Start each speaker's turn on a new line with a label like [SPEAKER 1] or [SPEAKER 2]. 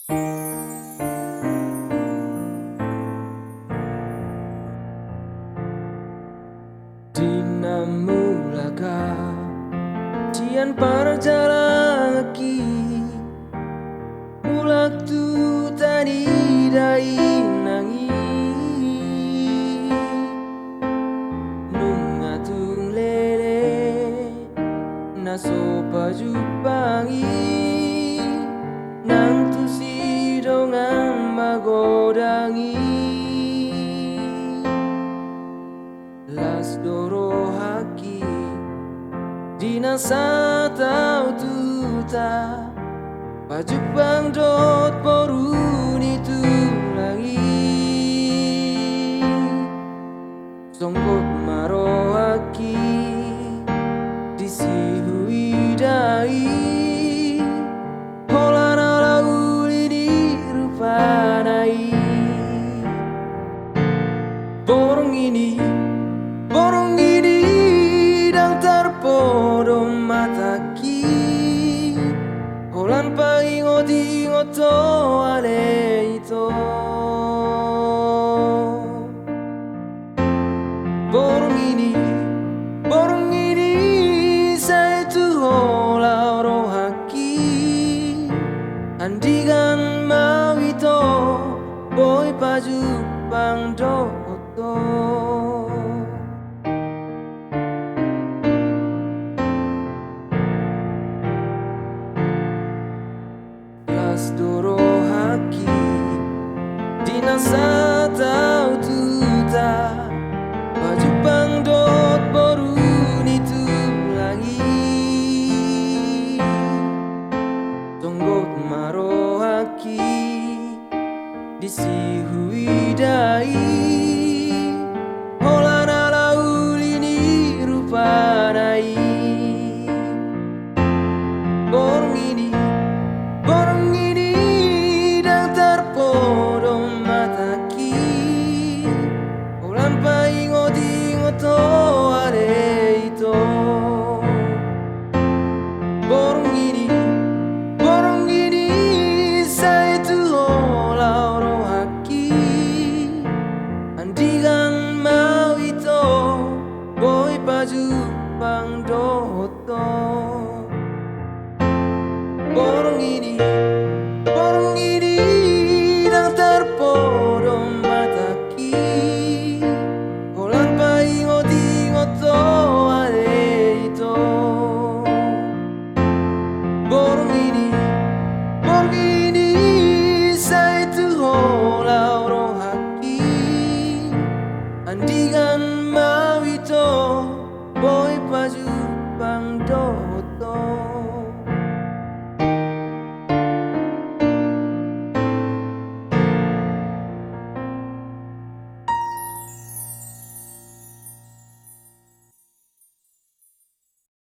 [SPEAKER 1] Dinamulaga Tian perjalanan ki mulak tu tadi dai nangi nungatung lele naso pajupangi nang tu sidongan magodangi las doro haki dina satau tuta pajupang dot poruni tu langi songkot maro haki disihui dai holana lauli di rupanai borong ini dang terpodom mataki holan paingo to ale ito borong ini saya tu hola rohaki andigan mau ito boy paju pang doto doro haki dina satau tuta pajupang dot boruni tu langi tonggot maro haki disihui dai holana lauli ni rupanai borong ini dang terpodom mataki ulan paingo to are ito borong ini saya tu hola rohaki andigan mau ito boy paju pang doto borong ini dang terpodom mataki holan paingo to ale ito borong ini saya tu hola rohaki andigan mau ito boy paju pang doto